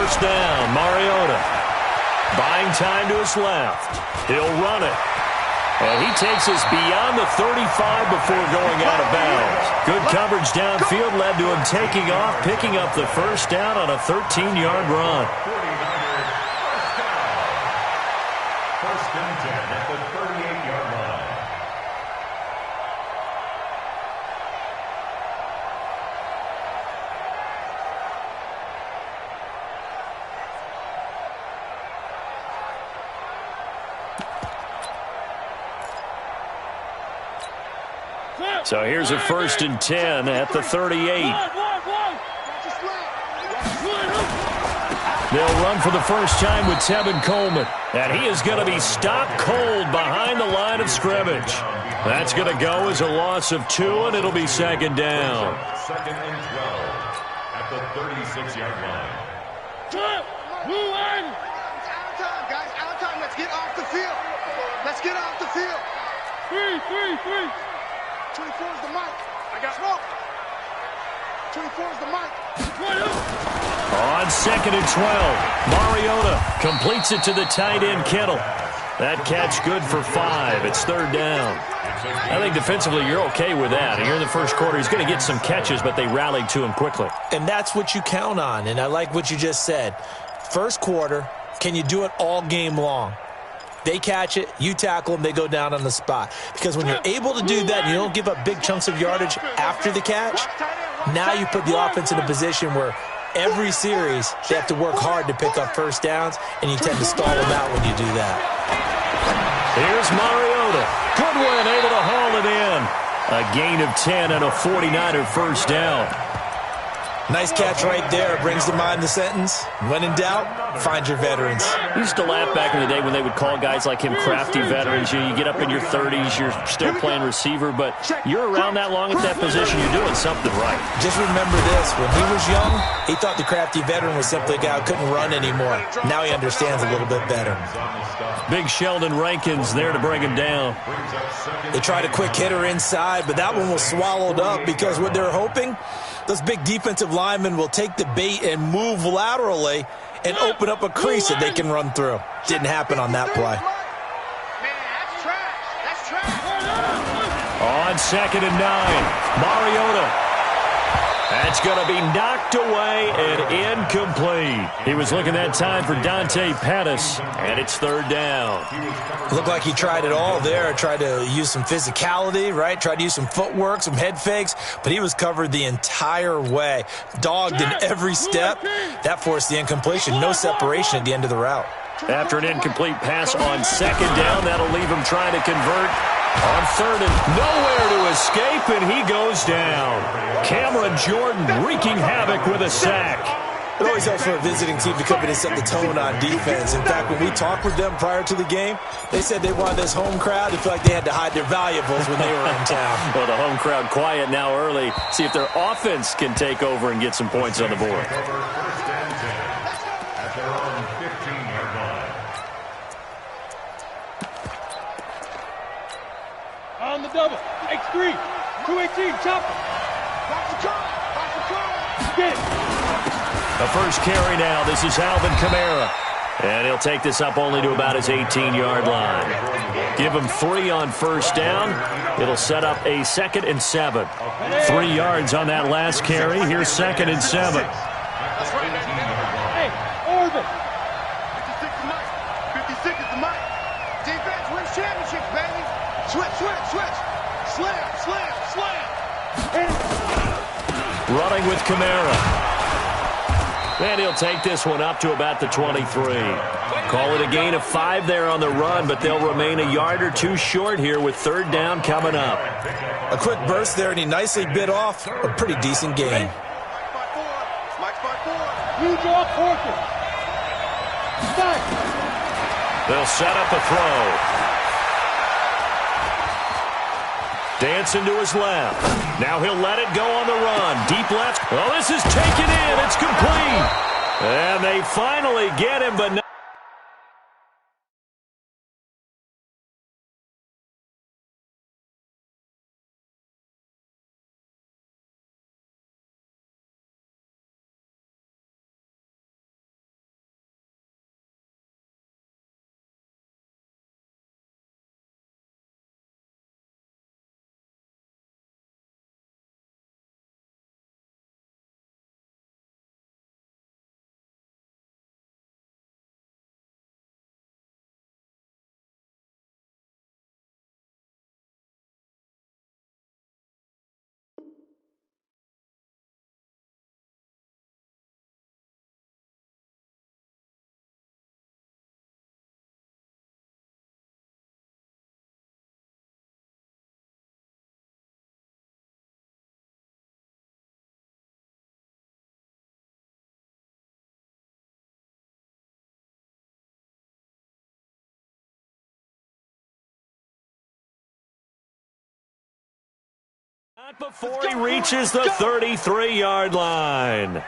first down. Mariota buying time to his left. He'll run it. And he takes us beyond the 35 before going out of bounds. Good coverage downfield led to him taking off, picking up the first down on a 13-yard run. First and 10 at the 38-yard line. So here's a first and 10 at the 38. They'll run for the first time with Tevin Coleman. And he is going to be stopped cold behind the line of scrimmage. That's going to go as a loss of 2, and it'll be second down. Second and 12 at the 36-yard line. Out of time, guys. Out of time. Let's get off the field. Let's get off the field. 3. 24 is the mic. I got smoke. 24 is the mic. On second and 12, Mariota completes it to the tight end, Kittle. That catch good for 5. It's third down. I think defensively you're okay with that. Here in the first quarter, he's going to get some catches, but they rallied to him quickly. And that's what you count on, and I like what you just said. First quarter, can you do it all game long? They catch it, you tackle them, they go down on the spot. Because when you're able to do that and you don't give up big chunks of yardage after the catch, now you put the offense in a position where every series they have to work hard to pick up first downs, and you tend to stall them out when you do that. Here's Mariota. Goodwin able to haul it in. A gain of 10 and a 49er first down. Nice catch right there. Brings to mind the sentence, when in doubt, find your veterans. We used to laugh back in the day when they would call guys like him crafty veterans. You get up in your 30s, you're still playing receiver, but you're around that long at that position, you're doing something right. Just remember this. When he was young, he thought the crafty veteran was simply a guy who couldn't run anymore. Now he understands a little bit better. Big Sheldon Rankins there to bring him down. They tried a quick hitter inside, but that one was swallowed up because what they're hoping, those big defensive linemen will take the bait and move laterally and open up a crease that they can run through. Didn't happen on that play. On second and 9, Mariota. That's going to be knocked away and incomplete. He was looking that time for Dante Pettis, and it's third down. Looked like he tried it all there. Tried to use some physicality, right? Tried to use some footwork, some head fakes, but he was covered the entire way. Dogged in every step. That forced the incompletion. No separation at the end of the route. After an incomplete pass on second down, that'll leave him trying to convert on third and nowhere to escape, and he goes down. Cameron Jordan wreaking havoc with a sack. It always helps for a visiting team to come in and set the tone on defense. In fact, when we talked with them prior to the game, they said they wanted this home crowd to feel like they had to hide their valuables when they were in town. Well, the home crowd quiet now early. See if their offense can take over and get some points on the board. On the double. X3. 218. Chopper. Get it. The first carry now. This is Alvin Kamara. And he'll take this up only to about his 18-yard line. Give him 3 on first down. It'll set up a second and 7. 3 yards on that last carry. Here's second and 7. Hey, Orville. 56 is the mic. 56 is the mic. Defense wins championships, baby. Switch. Slam. Running with Kamara. And he'll take this one up to about the 23. Call it a gain of 5 there on the run, but they'll remain a yard or 2 short here with third down coming up. A quick burst there, and he nicely bit off a pretty decent gain. You draw Porter. Back. They'll set up a throw. Dancing to his left. Now he'll let it go on the run. Deep left. Oh, this is taken in. It's complete. And they finally get him, but not. Not before he reaches the 33-yard line.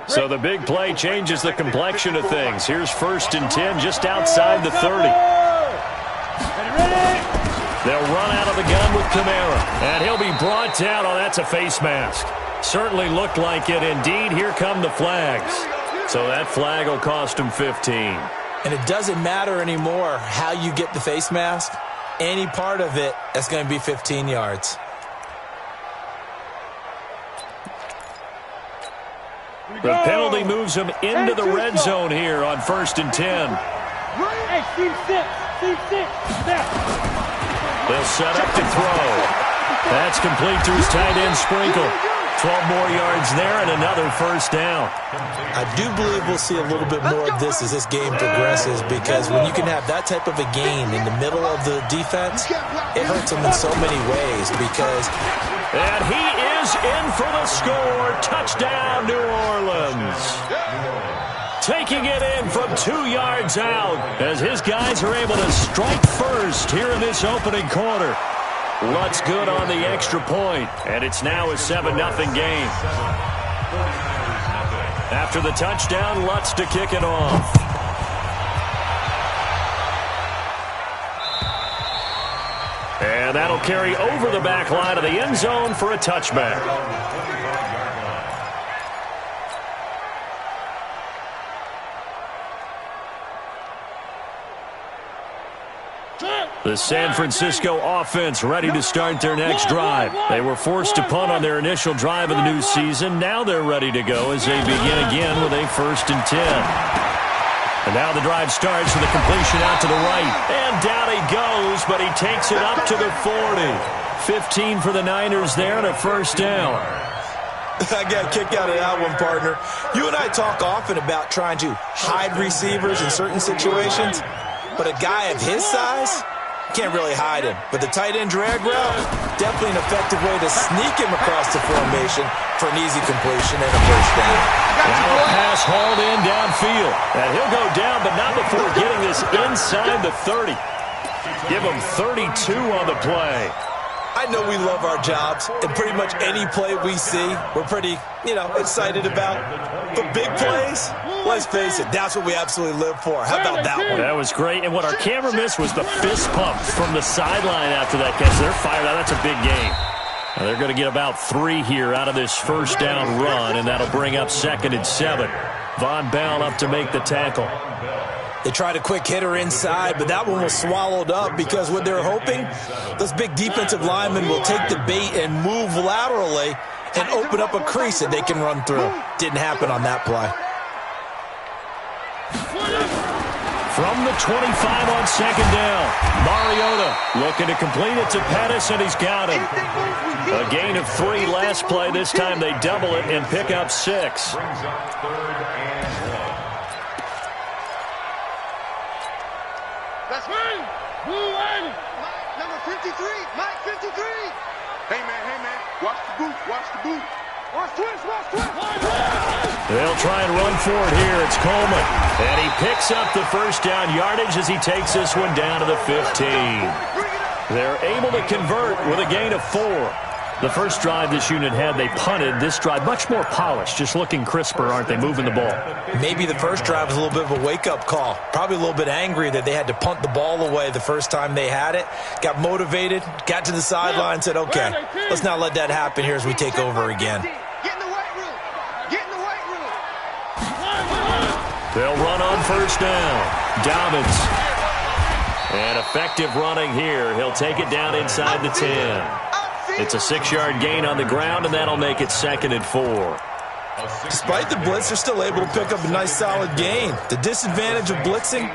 So the big play changes the complexion of things. Here's 1st and 10 just outside the 30. They'll run out of the gun with Kamara. And he'll be brought down. Oh, that's a face mask. Certainly looked like it. Indeed, here come the flags. So that flag will cost him 15. And it doesn't matter anymore how you get the face mask. Any part of it, that's going to be 15 yards. The penalty moves him into the red zone here on 1st and 10. Hey, team 6. They'll set up to throw. That's complete to his tight end Sprinkle. 12 more yards there and another 1st down. I do believe we'll see a little bit more of this as this game progresses, because when you can have that type of a game in the middle of the defense, it hurts them in so many ways. And he is in for the score. Touchdown, New Orleans. Taking it in from 2 yards out as his guys are able to strike first here in this opening quarter. Lutz good on the extra point, and it's now a 7-0 game. After the touchdown, Lutz to kick it off. And that'll carry over the back line of the end zone for a touchback. The San Francisco offense ready to start their next drive. They were forced to punt on their initial drive of the new season. Now they're ready to go as they begin again with a 1st and 10. And now the drive starts with a completion out to the right. And down he goes, but he takes it up to the 40. 15 for the Niners there and a 1st down. I got a kick out of that one, partner. You and I talk often about trying to hide receivers in certain situations, but a guy of his size can't really hide him. But the tight end drag route, definitely an effective way to sneak him across the formation for an easy completion and a 1st down. Now a pass hauled in downfield. And he'll go down, but not before getting this inside the 30. Give him 32 on the play. I know we love our jobs, and pretty much any play we see, we're pretty, excited about. But big plays, let's face it, that's what we absolutely live for. How about that one? That was great, and what our camera missed was the fist pump from the sideline after that catch. They're fired out. That's a big game. Now they're going to get about 3 here out of this 1st down run, and that'll bring up 2nd and 7. Von Bell up to make the tackle. They tried a quick hitter inside, but that one was swallowed up because what they're hoping, those big defensive linemen will take the bait and move laterally and open up a crease that they can run through. Didn't happen on that play. From the 25 on 2nd down, Mariota looking to complete it to Pettis, and he's got him. A gain of 3 last play. This time they double it and pick up 6. That's mine. Blue Island. Number 53. Mike 53. Hey, man. Watch the boot. Watch twist. They'll try and run for it here. It's Coleman. And he picks up the 1st down yardage as he takes this one down to the 15. They're able to convert with a gain of 4. The first drive this unit had, they punted. This drive, much more polished, just looking crisper, aren't they, moving the ball? Maybe the first drive was a little bit of a wake-up call. Probably a little bit angry that they had to punt the ball away the first time they had it. Got motivated, got to the sideline, said, okay, let's not let that happen here as we take over again. Get in the weight room. They'll run on 1st down. Dobbins. And effective running here. He'll take it down inside the 10. It's a 6-yard gain on the ground, and that'll make it 2nd and 4. Despite the blitz, they're still able to pick up a nice, solid gain. The disadvantage of blitzing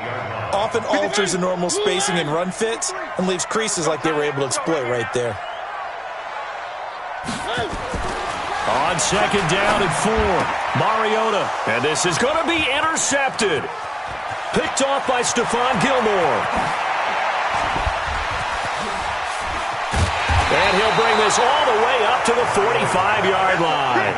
often alters the normal spacing and run fits and leaves creases like they were able to exploit right there. On 2nd down and 4, Mariota. And this is going to be intercepted. Picked off by Stephon Gilmore. And he'll bring this all the way up to the 45-yard line.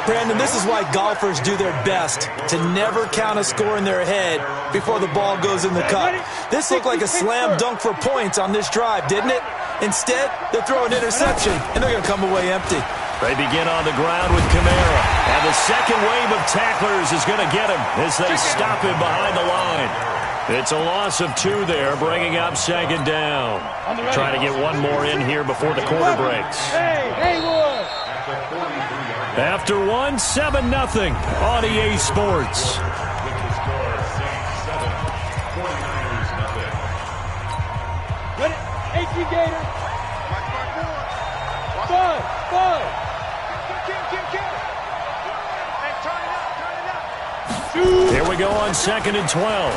Brandon, this is why golfers do their best to never count a score in their head before the ball goes in the cup. This looked like a slam dunk for points on this drive, didn't it? Instead, they'll throw an interception, and they're going to come away empty. They begin on the ground with Kamara. And the second wave of tacklers is going to get him as they stop him behind the line. It's a loss of 2 there, bringing up second down. Trying to get one more in here before the quarter breaks. Hey, boy. After 1, 7-0 on EA Sports. Get it. 18 Gator. Five. Here we go on 2nd and 12.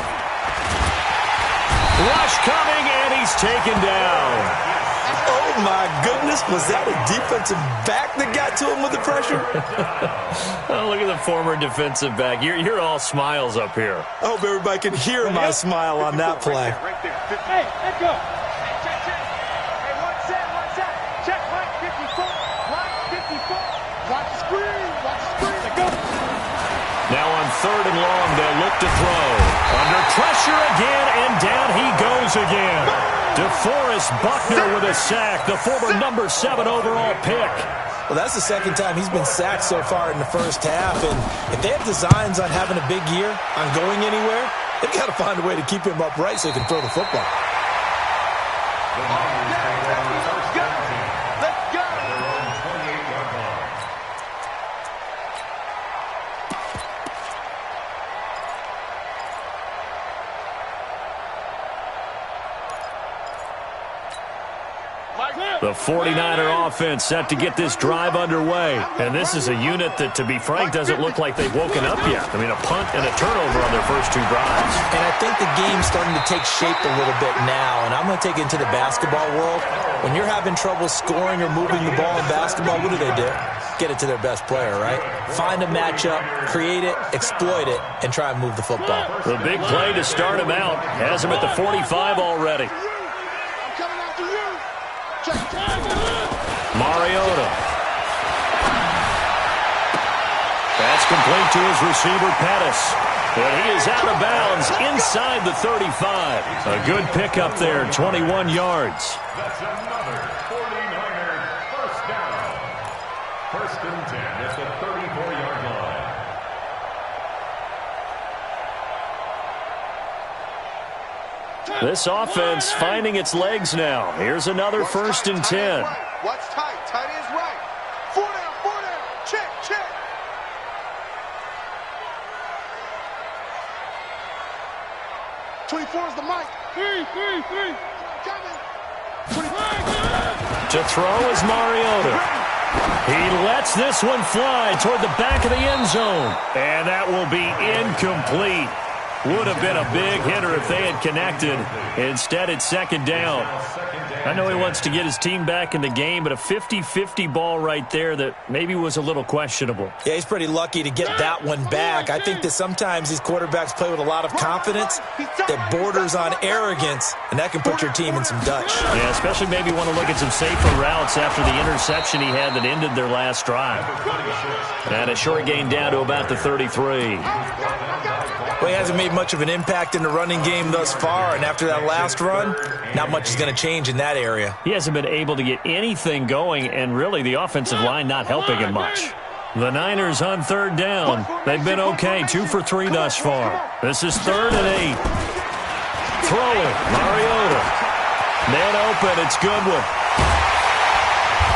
Rush coming, and he's taken down. Oh, my goodness. Was that a defensive back that got to him with the pressure? Oh, look at the former defensive back. You're all smiles up here. I hope everybody can hear my smile on that play. Hey, let's go. Hey, one set. Check right 54. Right 54. Watch the screen. Let's go. Now on 3rd and long, they'll look to throw. Under pressure again, and down he goes again. DeForest Buckner with a sack, the former number 7 overall pick. Well, that's the second time he's been sacked so far in the first half, and if they have designs on having a big year, on going anywhere, they've got to find a way to keep him upright so he can throw the football. Let's go. The 49er offense set to get this drive underway. And this is a unit that, to be frank, doesn't look like they've woken up yet. I mean, a punt and a turnover on their first 2 drives. And I think the game's starting to take shape a little bit now, and I'm going to take it into the basketball world. When you're having trouble scoring or moving the ball in basketball, what do? Get it to their best player, right? Find a matchup, create it, exploit it, and try and move the football. The big play to start him out has him at the 45 already. I'm coming after you. Mariota. That's complete to his receiver, Pettis. But he is out of bounds inside the 35. A good pickup there, 21 yards. That's another 49er first down. 1st and 10 at the 34-yard line. This offense finding its legs now. Here's another 1st and 10. Watch tight. Tight is right. 4 down. Check. 24 is the mic. Three. Coming. To throw is Mariota. He lets this one fly toward the back of the end zone. And that will be incomplete. Would have been a big hitter if they had connected. Instead, it's 2nd down. I know he wants to get his team back in the game, but a 50-50 ball right there that maybe was a little questionable. Yeah, he's pretty lucky to get that one back. I think that sometimes these quarterbacks play with a lot of confidence that borders on arrogance, and that can put your team in some Dutch. Yeah, especially maybe want to look at some safer routes after the interception he had that ended their last drive. And a short gain down to about the 33. Well, he hasn't made much of an impact in the running game thus far, and after that last run, not much is going to change in that area. He hasn't been able to get anything going, and really the offensive line not helping him much. The Niners on 3rd down. They've been okay, 2 for 3 thus far. This is 3rd and 8. Throwing, Mariota. Man open, it's Goodwin.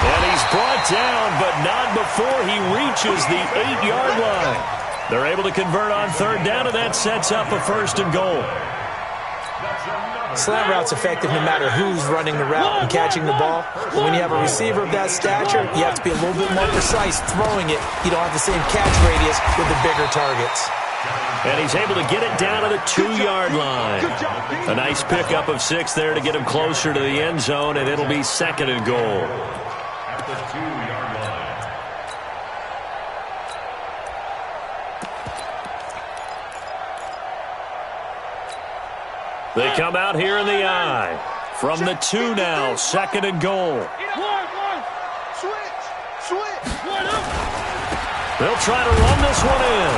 And he's brought down, but not before he reaches the 8-yard line. They're able to convert on 3rd down, and that sets up a 1st and goal. Slant route's effective no matter who's running the route and catching the ball. But when you have a receiver of that stature, you have to be a little bit more precise throwing it. You don't have the same catch radius with the bigger targets. And he's able to get it down to the 2-yard line. A nice pickup of 6 there to get him closer to the end zone, and it'll be 2nd and goal. At the 2-yard line. They come out here in the I. From the 2 now, 2nd and goal. They'll try to run this one in.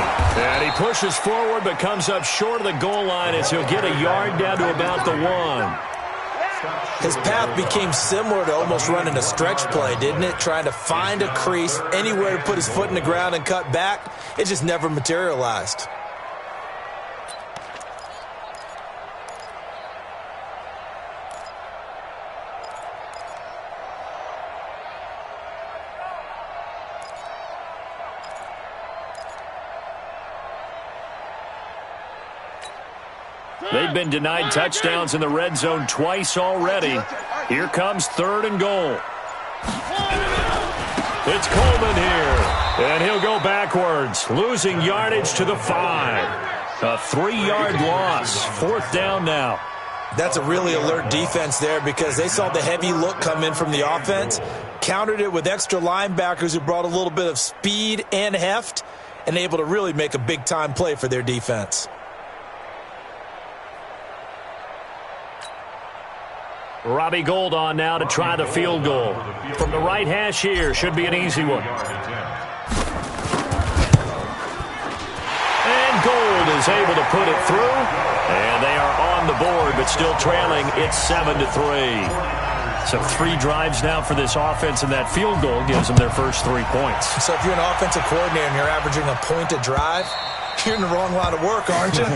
And he pushes forward but comes up short of the goal line as he'll get a yard down to about the 1. His path became similar to almost running a stretch play, didn't it? Trying to find a crease, anywhere to put his foot in the ground and cut back. It just never materialized. They've been denied touchdowns in the red zone twice already. Here comes 3rd and goal. It's Coleman here, and he'll go backwards, losing yardage to the 5. A 3-yard loss, 4th down now. That's a really alert defense there because they saw the heavy look come in from the offense, countered it with extra linebackers who brought a little bit of speed and heft, and able to really make a big-time play for their defense. Robbie Gould on now to try the field goal. From the right hash here, should be an easy one. And Gould is able to put it through. And they are on the board, but still trailing. It's 7-3. So 3 drives now for this offense, and that field goal gives them their first 3 points. So if you're an offensive coordinator and you're averaging a point a drive, you're in the wrong line of work, aren't you?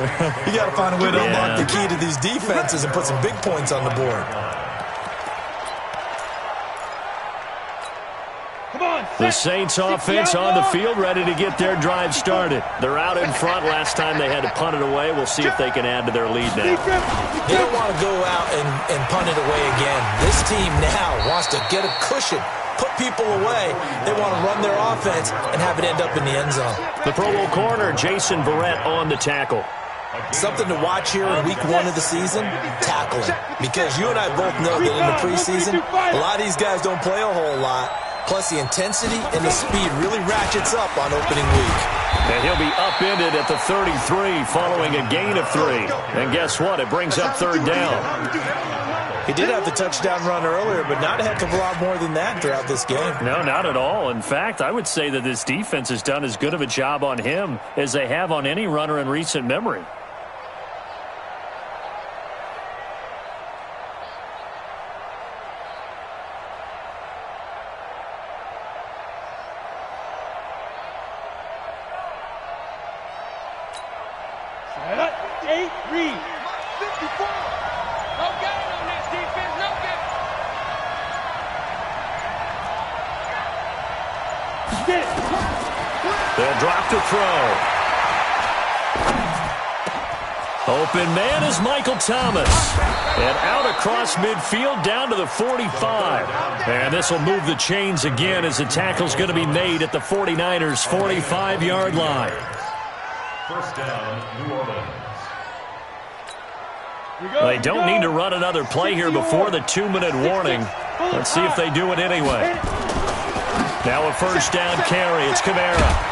You got to find a way to unlock the key to these defenses and put some big points on the board. The Saints offense on the field, ready to get their drive started. They're out in front. Last time they had to punt it away. We'll see if they can add to their lead now. They don't want to go out and punt it away again. This team now wants to get a cushion, put people away. They want to run their offense and have it end up in the end zone. The Pro Bowl corner, Jason Verrett, on the tackle. Something to watch here in week 1 of the season, tackling. Because you and I both know that in the preseason, a lot of these guys don't play a whole lot. Plus, the intensity and the speed really ratchets up on opening week. And he'll be upended at the 33 following a gain of 3. And guess what? It brings up 3rd down. He did have the touchdown run earlier, but not a heck of a lot more than that throughout this game. No, not at all. In fact, I would say that this defense has done as good of a job on him as they have on any runner in recent memory. They'll drop to throw. Open man is Michael Thomas. And out across midfield down to the 45. And this will move the chains again as the tackle's going to be made at the 49ers' 45-yard line. First down, New Orleans. They don't need to run another play here before the 2-minute warning. Let's see if they do it anyway. Now a first down carry. It's Kamara.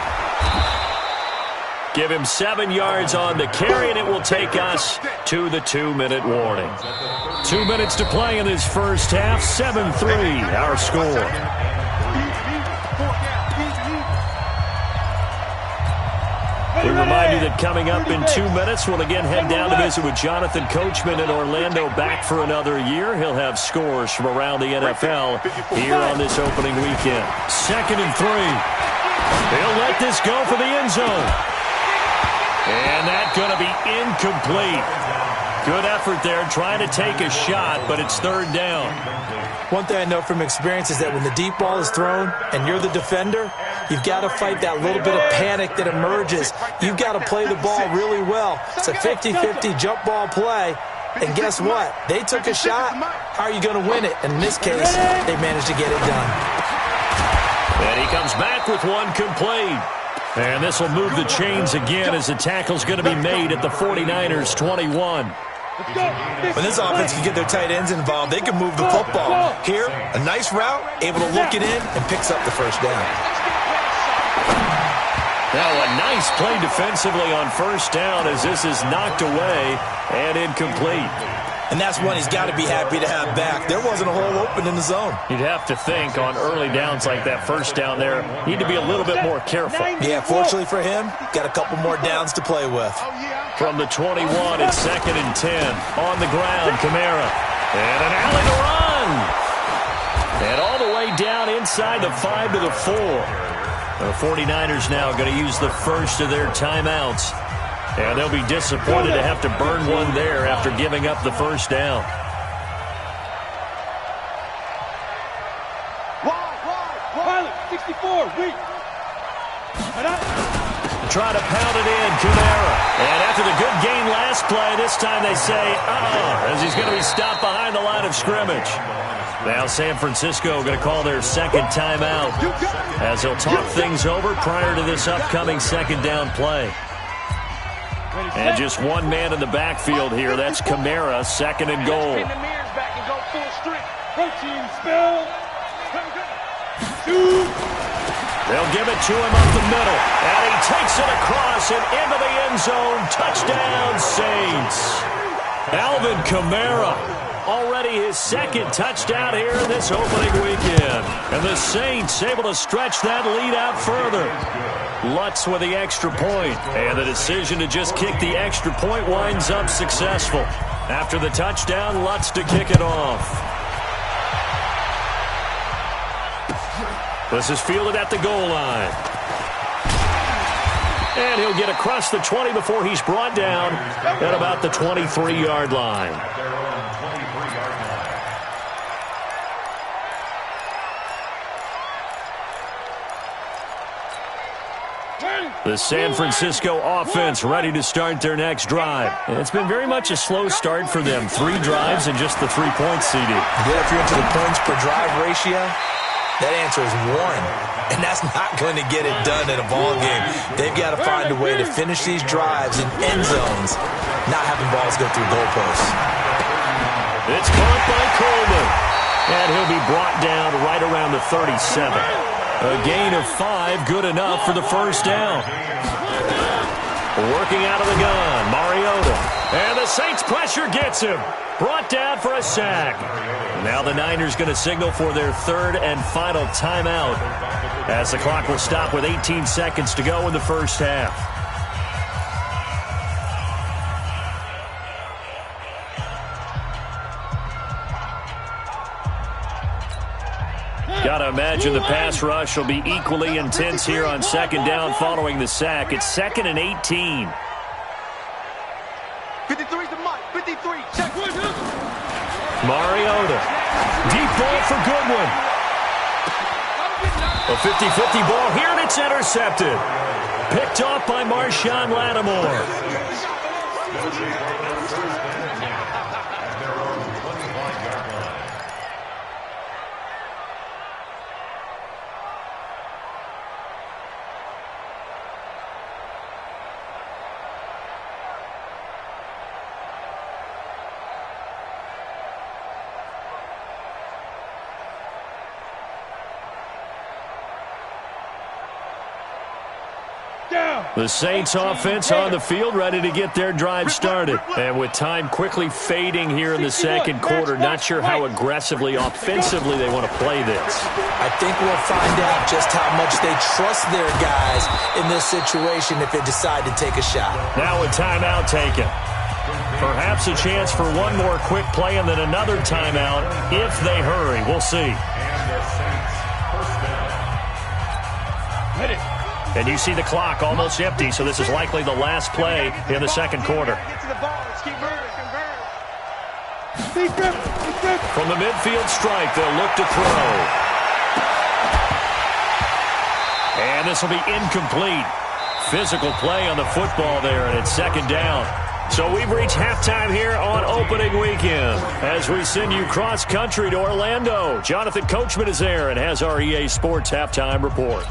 Give him 7 yards on the carry, and it will take us to the 2-minute warning. 2 minutes to play in this first half. 7-3, our score. We remind you that coming up in 2 minutes, we'll again head down to visit with Jonathan Coachman in Orlando, back for another year. He'll have scores from around the NFL here on this opening weekend. 2nd and 3. He'll let this go for the end zone. And that's going to be incomplete. Good effort there, trying to take a shot, but it's 3rd down. One thing I know from experience is that when the deep ball is thrown and you're the defender, you've got to fight that little bit of panic that emerges. You've got to play the ball really well. It's a 50-50 jump ball play. And guess what? They took a shot. How are you going to win it? And in this case, they managed to get it done. And he comes back with one complete. And this will move the chains again as the tackle's going to be made at the 49ers' 21. When this offense can get their tight ends involved, they can move the football. Here, a nice route, able to look it in, and picks up the first down. Now a nice play defensively on first down as this is knocked away and incomplete. And that's one he's got to be happy to have back. There wasn't a hole open in the zone. You'd have to think on early downs like that first down there, need to be a little bit more careful. Yeah, fortunately for him, got a couple more downs to play with. From the 21, it's 2nd and 10. On the ground, Kamara. And an alley to run. And all the way down inside the 5 to the 4. The 49ers now going to use the first of their timeouts. And they'll be disappointed to have to burn one there after giving up the first down. Pilot, 64, weak. Try to pound it in, Kamara. And after the good gain last play, this time they say, as he's going to be stopped behind the line of scrimmage. Now San Francisco going to call their second timeout as they'll talk things over prior to this upcoming second down play. And just one man in the backfield here. That's Kamara, 2nd and goal. Protein spell. They'll give it to him up the middle. And he takes it across and into the end zone. Touchdown, Saints. Alvin Kamara, already his 2nd touchdown here in this opening weekend. And the Saints able to stretch that lead out further. Lutz with the extra point. And the decision to just kick the extra point winds up successful. After the touchdown, Lutz to kick it off. This is fielded at the goal line. And he'll get across the 20 before he's brought down at about the 23-yard line. The San Francisco offense ready to start their next drive. And it's been very much a slow start for them. 3 drives and just the 3 points, CD. Yeah, if you're into the points per drive ratio, that answer is 1. And that's not going to get it done in a ball game. They've got to find a way to finish these drives in end zones, not having balls go through goalposts. It's caught by Coleman. And he'll be brought down right around the 37. A gain of 5, good enough for the first down. Working out of the gun, Mariota. And the Saints pressure gets him. Brought down for a sack. Now the Niners going to signal for their 3rd and final timeout as the clock will stop with 18 seconds to go in the first half. Got to imagine the pass rush will be equally intense here on 2nd down following the sack. It's 2nd and 18. 53's the mark. 53. Check. Mariota. Deep ball for Goodwin. A 50-50 ball here, and it's intercepted. Picked off by Marshawn Lattimore. The Saints offense on the field ready to get their drive started. And with time quickly fading here in the second quarter, not sure how aggressively, offensively they want to play this. I think we'll find out just how much they trust their guys in this situation if they decide to take a shot. Now a timeout taken. Perhaps a chance for one more quick play and then another timeout if they hurry. We'll see. And you see the clock almost empty, so this is likely the last play in the second quarter. From the midfield strike, they'll look to throw. And this will be incomplete. Physical play on the football there, and it's 2nd down. So we've reached halftime here on opening weekend as we send you cross-country to Orlando. Jonathan Coachman is there and has our EA Sports halftime report.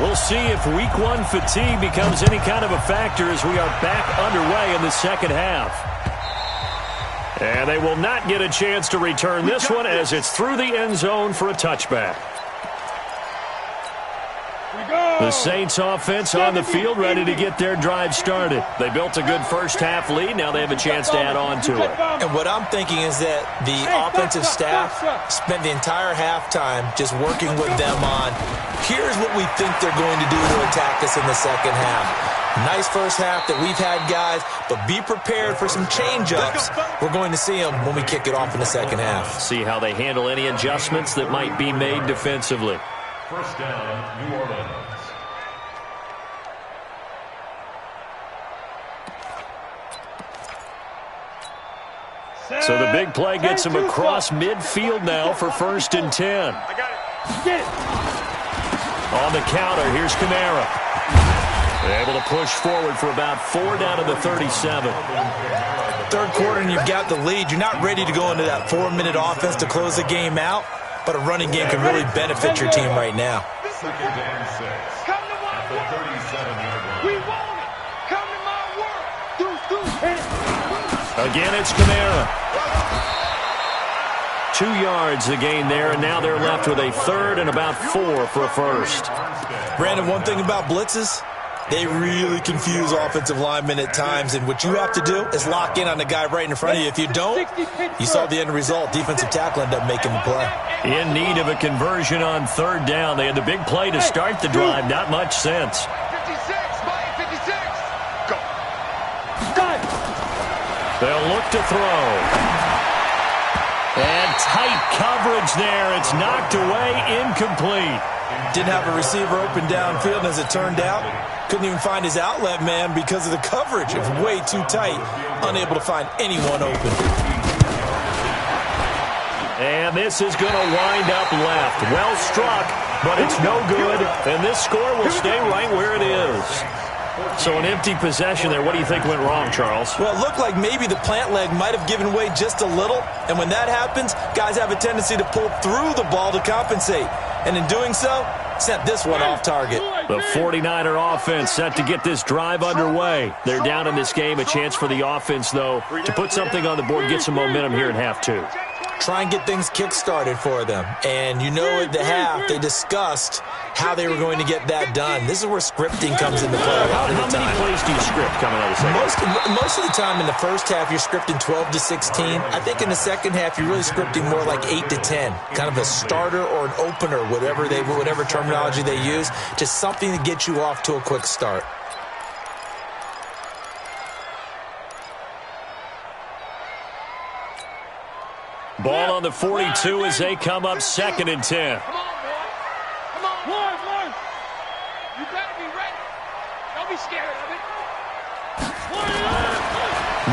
We'll see if Week 1 fatigue becomes any kind of a factor as we are back underway in the second half. And they will not get a chance to return this one as it's through the end zone for a touchback. The Saints offense on the field, ready to get their drive started. They built a good first-half lead. Now they have a chance to add on to it. And what I'm thinking is that the offensive staff spent the entire halftime just working with them on, here's what we think they're going to do to attack us in the second half. Nice first half that we've had, guys, but be prepared for some change-ups. We're going to see them when we kick it off in the second half. See how they handle any adjustments that might be made defensively. First down, New Orleans. So the big play gets him across midfield now for 1st and 10. I got it. Get it. On the counter, here's Kamara. Able to push forward for about 4 down to the 37. Third quarter and you've got the lead. You're not ready to go into that 4-minute offense to close the game out, but a running game can really benefit your team right now. 2nd and 6. Come to my At the 37-yard line. We want it. Come to my world. Again, it's Kamara. 2 yards the gain there, and now they're left with a 3rd and about 4 for a first. Brandon, one thing about blitzes, they really confuse offensive linemen at times, and what you have to do is lock in on the guy right in front of you. If you don't, you saw the end result. Defensive tackle ended up making the play. In need of a conversion on 3rd down. They had the big play to start the drive. Not much sense. 56, Mike, 56. Go. They'll look to throw. And tight coverage there. It's knocked away, incomplete. Didn't have a receiver open downfield, and as it turned out, couldn't even find his outlet man because of the coverage. It was way too tight, unable to find anyone open. And this is going to wind up left. Well struck, but it's no good. And this score will stay right where it is. So an empty possession there. What do you think went wrong, Charles? Well, it looked like maybe the plant leg might have given way just a little. And when that happens, guys have a tendency to pull through the ball to compensate. And in doing so, sent this one off target. The 49er offense set to get this drive underway. They're down in this game. A chance for the offense, though, to put something on the board, get some momentum here in half 2. Try and get things kick-started for them. And you know at the half, they discussed how they were going to get that done. This is where scripting comes into play a lot of the time. How many plays do you script coming out of the second? Most of the time in the first half, you're scripting 12 to 16. I think in the second half, you're really scripting more like 8 to 10. Kind of a starter or an opener, whatever terminology they use. Just something to get you off to a quick start. Ball on the 42 as they come up 2nd and 10. Come on, boy. Come on. One. You better be ready. Don't be scared of it.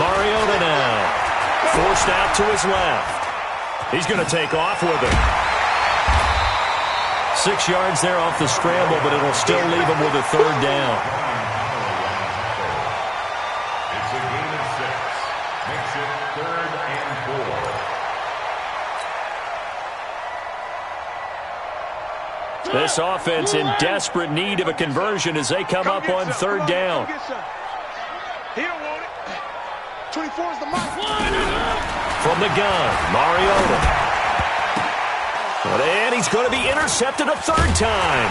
Mariota now. Forced out to his left. He's going to take off with it. 6 yards there off the scramble, but it'll still leave him with a 3rd down. It's a gain of 6. Makes it 3rd and 4. This offense in desperate need of a conversion as they come up on 3rd down. He don't want it. 24 is the mark. From the gun, Mariota. And he's going to be intercepted a 3rd time.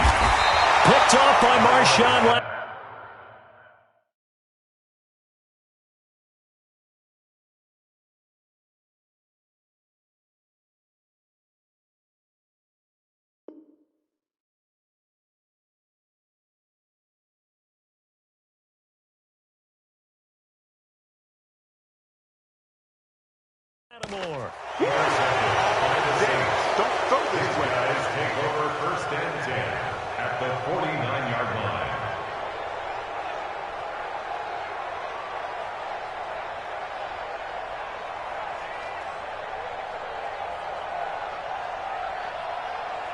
Picked off by Marshawn. More. Don't throw this way. Guys take over 1st and 10 at the 49-yard line.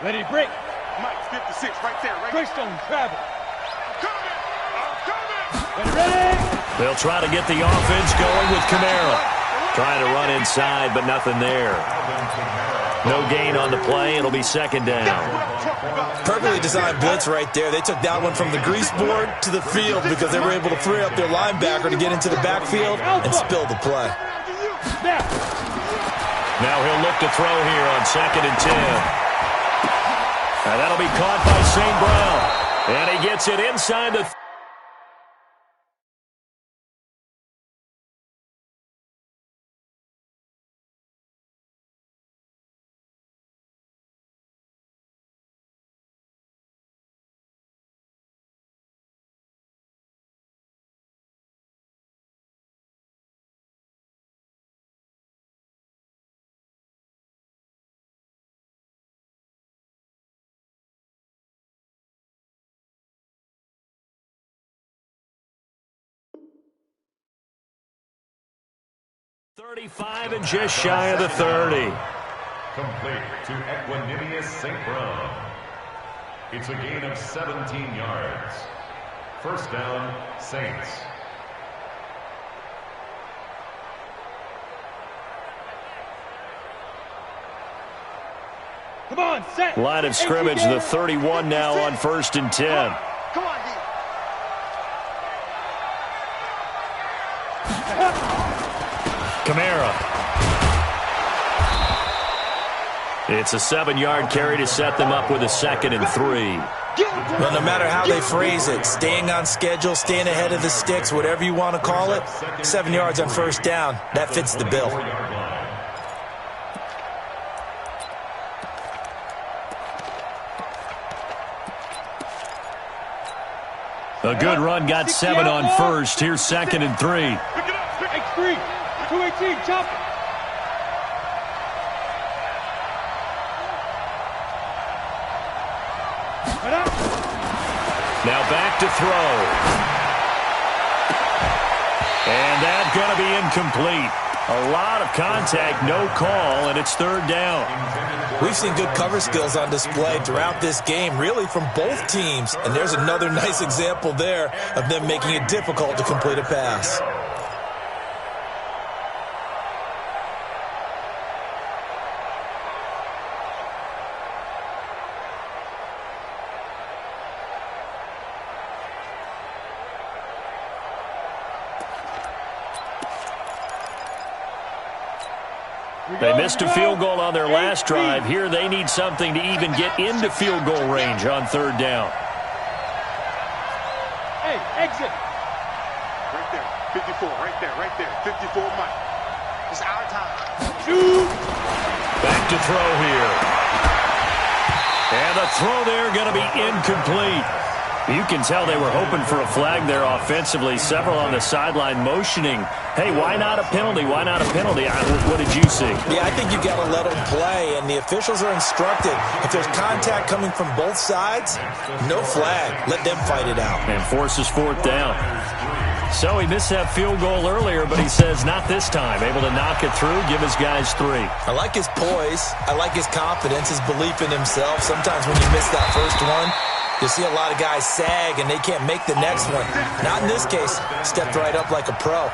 Ready to break. Mike, 56, right there. Greystone, travel. I'm coming. Ready. They'll try to get the offense going with Kamara. Trying to run inside, but nothing there. No gain on the play. It'll be 2nd down. Perfectly designed blitz right there. They took that one from the grease board to the field because they were able to free up their linebacker to get into the backfield and spill the play. Now he'll look to throw here on 2nd and 10. And that'll be caught by St. Brown. And he gets it inside the 35 and just shy of the 30. Complete to Equanimous St. Brown. It's a gain of 17 yards. First down, Saints. Come on, set. Line of scrimmage, the 31 now on 1st and 10. Come on, D. Kamara. It's a 7-yard carry to set them up with a 2nd and 3. Well, no matter how they phrase it, staying on schedule, staying ahead of the sticks, whatever you want to call it, 7 yards on 1st down, that fits the bill. A good run, got 7 on 1st. Here's 2nd and 3. X3, 218, chop it. Now back to throw. And that's going to be incomplete. A lot of contact, no call, and it's 3rd down. We've seen good cover skills on display throughout this game, really from both teams. And there's another nice example there of them making it difficult to complete a pass. They missed a field goal on their last drive. Here they need something to even get into field goal range on 3rd down. Hey, exit. Right there. 54. Right there. Right there. 54 Mike. It's our time. Back to throw here. And the throw there going to be incomplete. You can tell they were hoping for a flag there offensively. Several on the sideline motioning, hey, why not a penalty? Why not a penalty? What did you see? Yeah, I think you got to let them play, and the officials are instructed. If there's contact coming from both sides, no flag. Let them fight it out. And forces 4th down. So he missed that field goal earlier, but he says not this time. Able to knock it through, give his guys 3. I like his poise. I like his confidence, his belief in himself. Sometimes when you miss that first one, you'll see a lot of guys sag, and they can't make the next one. Not in this case. Stepped right up like a pro.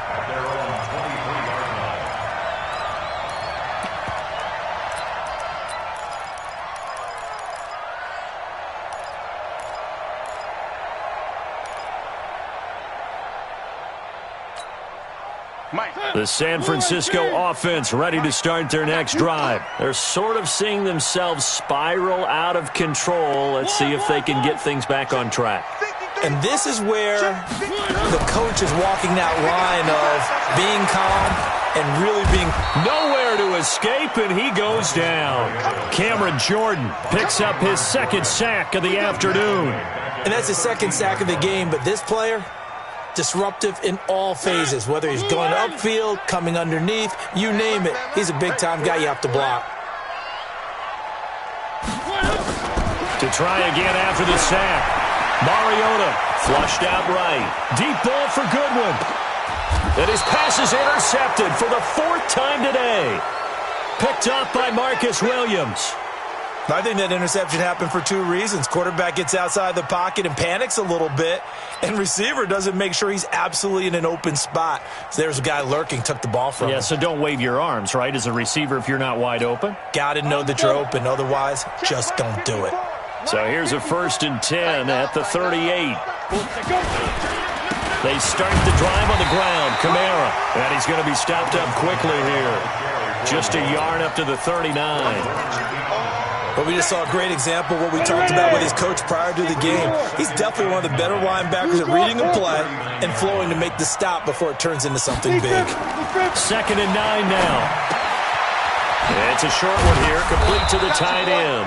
The San Francisco offense ready to start their next drive. They're sort of seeing themselves spiral out of control. Let's see if they can get things back on track. And this is where the coach is walking that line of being calm and really being nowhere to escape, and he goes down. Cameron Jordan picks up his 2nd sack of the afternoon. And that's his 2nd sack of the game, but this player, disruptive in all phases, whether he's going upfield, coming underneath, you name it. He's a big-time guy you have to block. To try again after the sack. Mariota flushed out right. Deep ball for Goodwin. And his pass is intercepted for the 4th time today. Picked up by Marcus Williams. I think that interception happened for 2 reasons. Quarterback gets outside the pocket and panics a little bit, and receiver doesn't make sure he's absolutely in an open spot. So there's a guy lurking, took the ball from him. Yeah, so don't wave your arms, right, as a receiver if you're not wide open? Got to know that you're open. Otherwise, just don't do it. So here's a 1st and 10 at the 38. They start the drive on the ground. Kamara. And he's going to be stopped up quickly here. Just a yard up to the 39. But we just saw a great example of what we talked about with his coach prior to the game. He's definitely one of the better linebackers at reading a play and flowing to make the stop before it turns into something big. 2nd and 9 now. It's a short one here, complete to the tight end.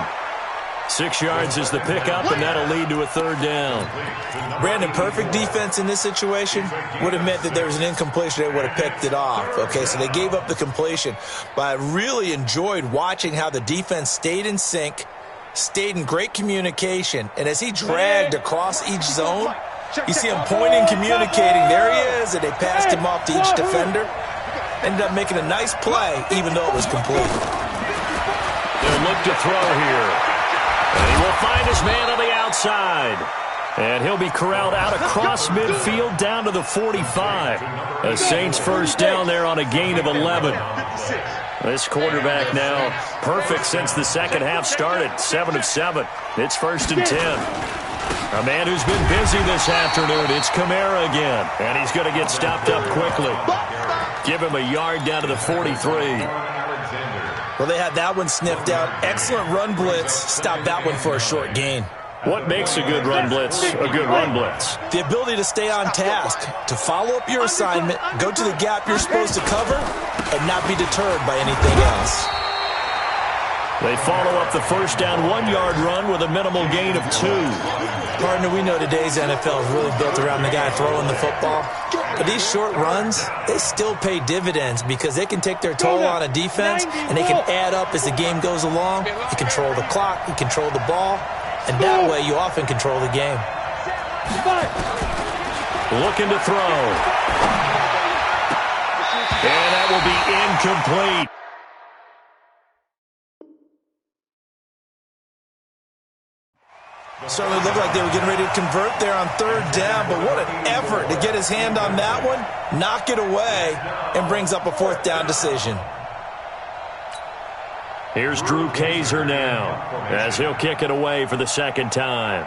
6 yards is the pickup, and that'll lead to a 3rd down. Brandon, perfect defense in this situation would have meant that there was an incompletion. They would have picked it off. Okay, so they gave up the completion. But I really enjoyed watching how the defense stayed in sync, stayed in great communication, and as he dragged across each zone, you see him pointing, communicating. There he is, and they passed him off to each defender. Ended up making a nice play, even though it was complete. They'll look to throw here. And he will find his man on the outside. And he'll be corralled out across midfield down to the 45. The Saints first down there on a gain of 11. This quarterback now perfect since the second half started. 7 of 7. It's 1st and 10. A man who's been busy this afternoon. It's Kamara again. And he's going to get stopped up quickly. Give him a yard down to the 43. Well, they had that one sniffed out. Excellent run blitz. Stop that one for a short gain. What makes a good run blitz a good run blitz? The ability to stay on task, to follow up your assignment, go to the gap you're supposed to cover, and not be deterred by anything else. They follow up the first down 1-yard run with a minimal gain of 2. Partner, we know today's NFL is really built around the guy throwing the football. But these short runs, they still pay dividends because they can take their toll on a defense and they can add up as the game goes along. You control the clock, you control the ball, and that way you often control the game. Looking to throw. And that will be incomplete. Certainly looked like they were getting ready to convert there on 3rd down, but what an effort to get his hand on that one, knock it away, and brings up a 4th down decision. Here's Drew Kaiser now, as he'll kick it away for the 2nd time.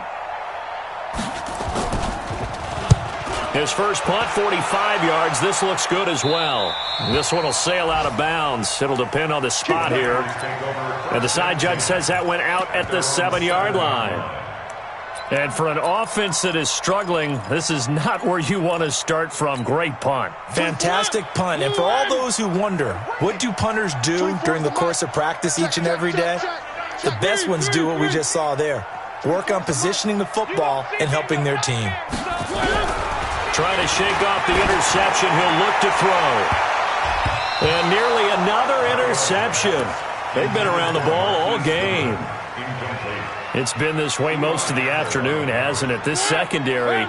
His first punt, 45 yards. This looks good as well. This one will sail out of bounds. It'll depend on the spot here. And the side judge says that went out at the 7-yard line. And for an offense that is struggling, this is not where you want to start from. Great punt. Fantastic punt. And for all those who wonder, what do punters do during the course of practice each and every day? The best ones do what we just saw there. Work on positioning the football and helping their team. Trying to shake off the interception. He'll look to throw. And nearly another interception. They've been around the ball all game. It's been this way most of the afternoon, hasn't it? This secondary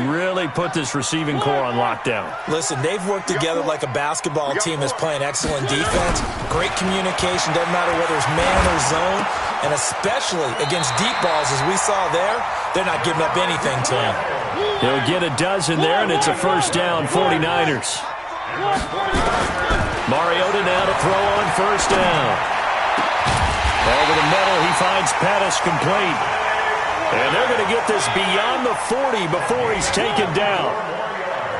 really put this receiving core on lockdown. Listen, they've worked together like a basketball team that's playing excellent defense. Great communication, doesn't matter whether it's man or zone. And especially against deep balls, as we saw there, they're not giving up anything to him. He'll get a dozen there, and it's a 1st down, 49ers. Mariota now to throw on 1st down. Over the middle, he finds Pettis complete. And they're going to get this beyond the 40 before he's taken down.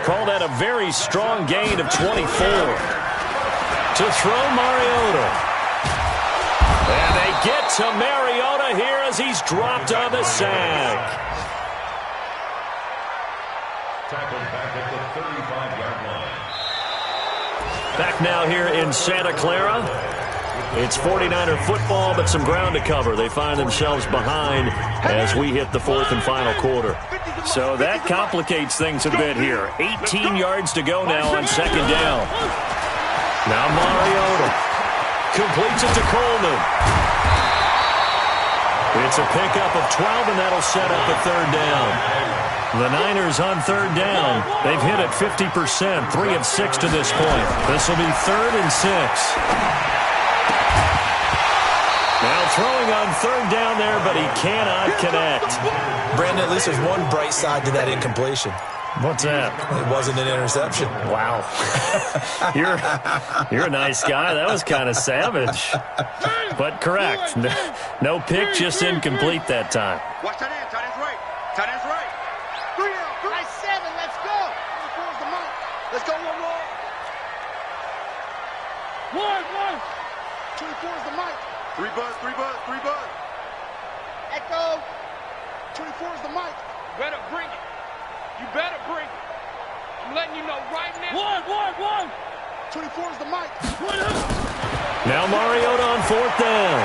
Call that a very strong gain of 24. To throw Mariota. And they get to Mariota here as he's dropped on the sack. Tackled back at the 35-yard line. Back now here in Santa Clara. It's 49er football, but some ground to cover. They find themselves behind as we hit the 4th and final quarter. So that complicates things a bit here. 18 yards to go now on 2nd down. Now Mariota completes it to Coleman. It's a pickup of 12, and that'll set up a 3rd down. The Niners on 3rd down. They've hit it 50%, 3 of 6 to this point. This will be 3rd and 6. Now throwing on 3rd down there, but he cannot connect. Brandon, at least there's one bright side to that incompletion. What's that? It wasn't an interception. Wow. You're a nice guy. That was kind of savage. But correct. No pick, just incomplete that time. Watch tight end. Tight end's right. Tight end's right. 3 down. Nice 7. Let's go. 24's the mark. Let's go one more. 24's the mark. Three buzz. Echo. 24 is the mic. Better bring it. You better bring it. I'm letting you know right now. One. 24 is the mic. Now Mariota on fourth down.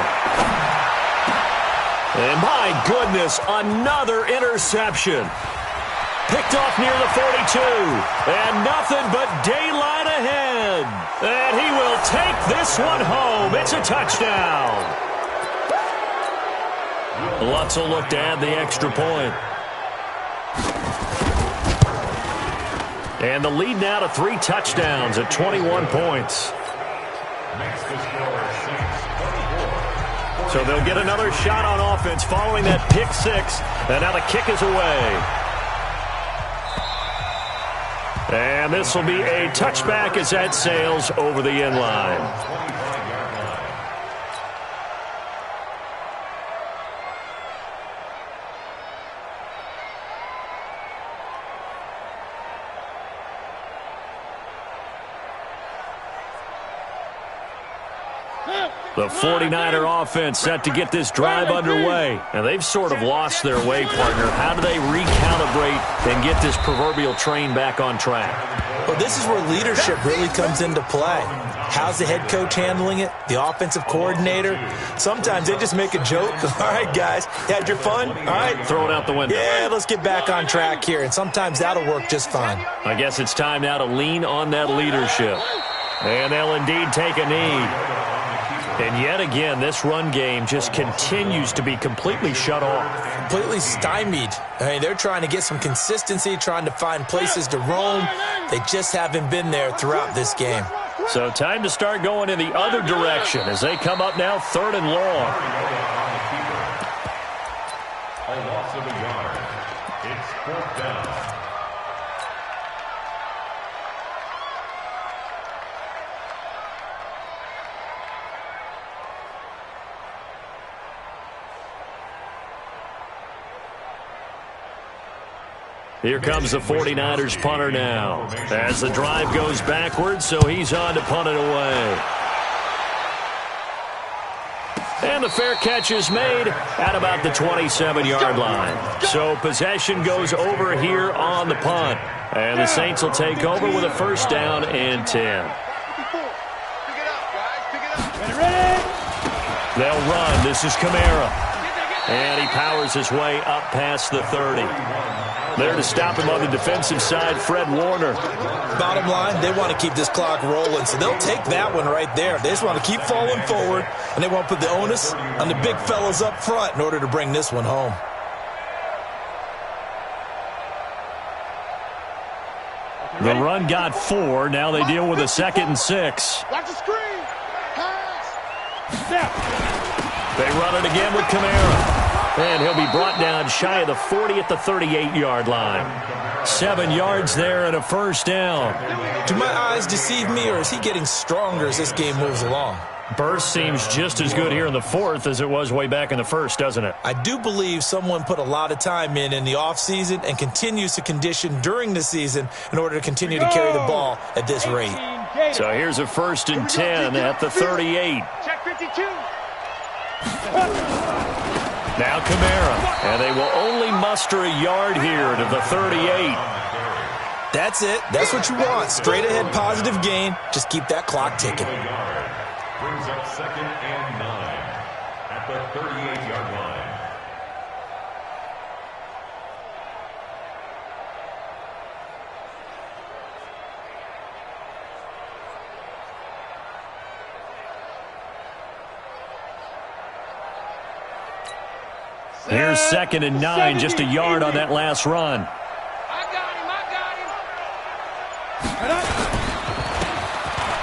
And my goodness, another interception. Picked off near the 42. And nothing but daylight ahead. And he will take this one home. It's a touchdown. Lutz will look to add the extra point. And the lead now to 3 touchdowns at 21 points. So they'll get another shot on offense following that pick 6. And now the kick is away. And this will be a touchback as that sails over the end line. The 49er offense set to get this drive underway. And they've sort of lost their way, partner. How do they recalibrate and get this proverbial train back on track? Well, this is where leadership really comes into play. How's the head coach handling it? The offensive coordinator? Sometimes they just make a joke. All right, guys, you had your fun? All right. Throw it out the window. Yeah, let's get back on track here. And sometimes that'll work just fine. I guess it's time now to lean on that leadership. And they'll indeed take a knee. And yet again, this run game just continues to be completely shut off. Completely stymied. I mean, they're trying to get some consistency, trying to find places to roam. They just haven't been there throughout this game. So time to start going in the other direction as they come up now 3rd and long. A loss of a yard. It's 4th down. Here comes the 49ers punter now as the drive goes backwards, so he's on to punt it away. And the fair catch is made at about the 27-yard line. So possession goes over here on the punt. And the Saints will take over with a 1st down and 10. They'll run. This is Kamara. And he powers his way up past the 30. There to stop him on the defensive side, Fred Warner. Bottom line, they want to keep this clock rolling, so they'll take that one right there. They just want to keep falling forward, and they want to put the onus on the big fellas up front in order to bring this one home. The run got 4. Now they deal with a 2nd and 6. Watch the screen. Pass. They run it again with Kamara. And he'll be brought down shy of the 40 at the 38-yard line. 7 yards there and a 1st down. Do my eyes deceive me, or is he getting stronger as this game moves along? Burst seems just as good here in the 4th as it was way back in the 1st, doesn't it? I do believe someone put a lot of time in the offseason and continues to condition during the season in order to continue to carry the ball at this rate. So here's a 1st and 10 at the 38. Check 52. Now Kamara, and they will only muster a yard here to the 38. That's it. That's what you want. Straight ahead positive gain. Just keep that clock ticking. Brings up 2nd and 9 at the 38-yard line. Here's 2nd and 9, just a yard on that last run. I got him.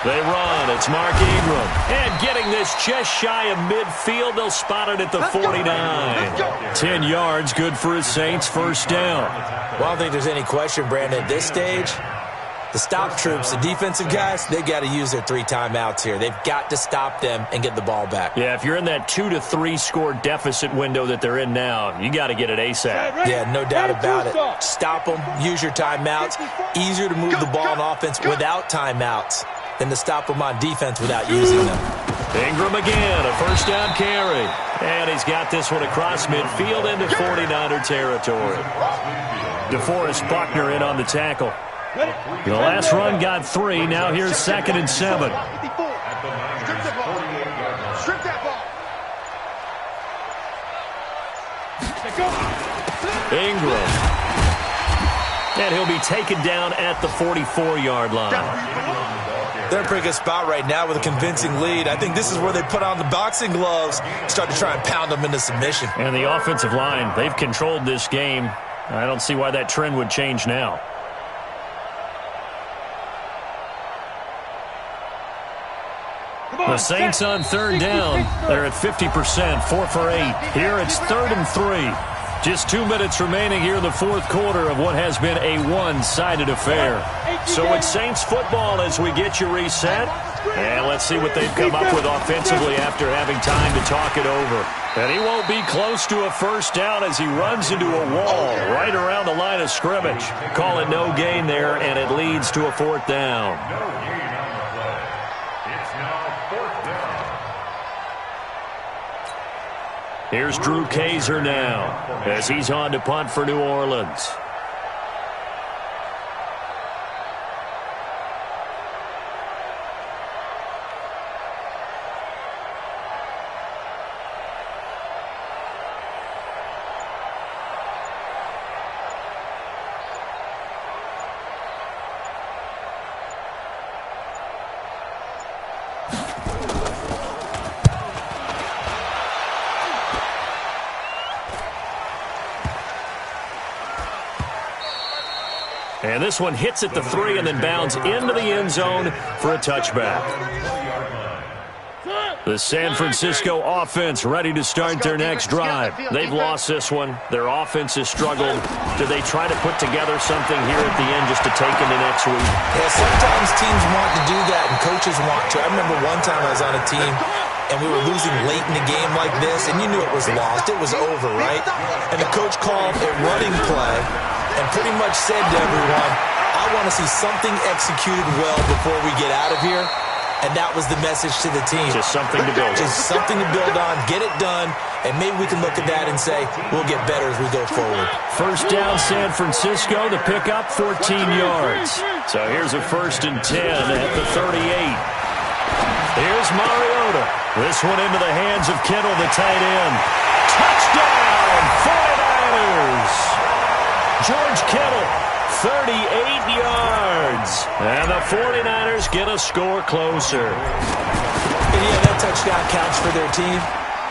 They run. It's Mark Ingram. And getting this just shy of midfield, they'll spot it at the 49. 10 yards, good for his Saints, 1st down. Well, I don't think there's any question, Brandon, at this stage. The stop troops, the defensive guys, they got to use their 3 timeouts here. They've got to stop them and get the ball back. Yeah, if you're in that 2 to 3 score deficit window that they're in now, you got to get it ASAP. Yeah, no doubt about it. Stop them, use your timeouts. Easier to move the ball on offense without timeouts. than to stop them on defense without using them. Ingram again, a first down carry. And he's got this one across midfield into 49er territory. DeForest Buckner in on the tackle. The last run got 3. Now here's 2nd and 7. Strip that ball. Ingram. And he'll be taken down at the 44-yard line. They're in a pretty good spot right now with a convincing lead. I think this is where they put on the boxing gloves, start to try and pound them into submission. And the offensive line, they've controlled this game. I don't see why that trend would change now. The Saints on 3rd down. They're at 50%, 4 for 8. Here it's 3rd and 3. Just 2 minutes remaining here in the 4th quarter of what has been a one-sided affair. So it's Saints football as we get you reset. And let's see what they've come up with offensively after having time to talk it over. And he won't be close to a first down as he runs into a wall right around the line of scrimmage. Call it no gain there, and it leads to a 4th down. No gain on the play. It's now 4th down. Here's Drew Kaiser now as he's on to punt for New Orleans. And this one hits at the 3 and then bounds into the end zone for a touchback. The San Francisco offense ready to start their next drive. They've lost this one. Their offense has struggled. Do they try to put together something here at the end just to take into next week? Yeah, sometimes teams want to do that and coaches want to. I remember one time I was on a team and we were losing late in the game like this, and you knew it was lost. It was over, right? And the coach called a running play and pretty much said to everyone, I want to see something executed well before we get out of here. And that was the message to the team. Just something to build on. Just something to build on, get it done, and maybe we can look at that and say, we'll get better as we go forward. First down, San Francisco. The pickup, 14 yards. So here's a 1st and 10 at the 38. Here's Mariota. This one into the hands of Kittle, the tight end. Touchdown, 49ers. George Kittle, 38 yards. And the 49ers get a score closer. And yeah, that touchdown counts for their team,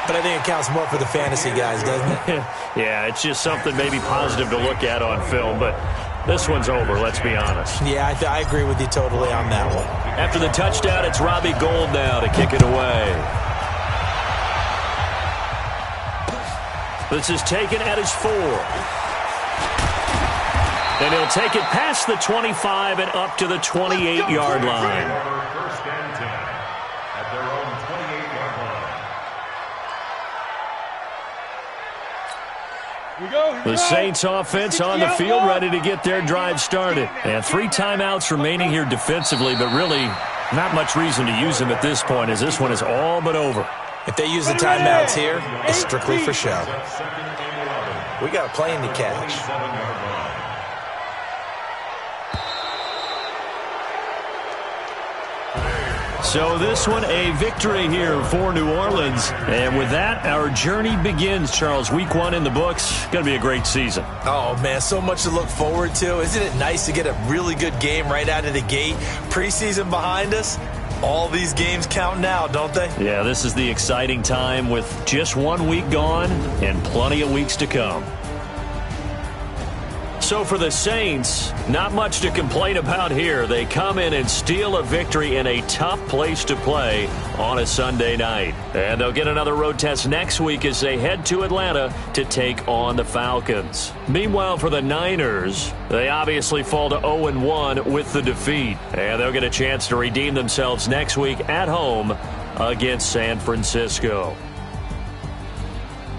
but I think it counts more for the fantasy guys, doesn't it? Yeah, it's just something maybe positive to look at on film, but this one's over, let's be honest. Yeah, I agree with you totally on that one. After the touchdown, it's Robbie Gould now to kick it away. This is taken at his 4. And he'll take it past the 25 and up to the 28-yard line. First and 10 at their own 28-yard line. The Saints offense on the field ready to get their drive started. And 3 timeouts remaining here defensively, but really not much reason to use them at this point as this one is all but over. If they use the timeouts here, it's strictly for show. We got a plane to catch. So this one, a victory here for New Orleans. And with that, our journey begins, Charles. Week 1 in the books. Going to be a great season. Oh, man, so much to look forward to. Isn't it nice to get a really good game right out of the gate? Preseason behind us. All these games count now, don't they? Yeah, this is the exciting time with just 1 week gone and plenty of weeks to come. So for the Saints, not much to complain about here. They come in and steal a victory in a tough place to play on a Sunday night. And they'll get another road test next week as they head to Atlanta to take on the Falcons. Meanwhile, for the Niners, they obviously fall to 0-1 with the defeat. And they'll get a chance to redeem themselves next week at home against San Francisco.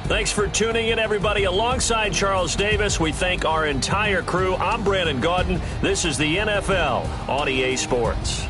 Thanks for tuning in, everybody. Alongside Charles Davis, we thank our entire crew. I'm Brandon Gaudin. This is the NFL on EA Sports.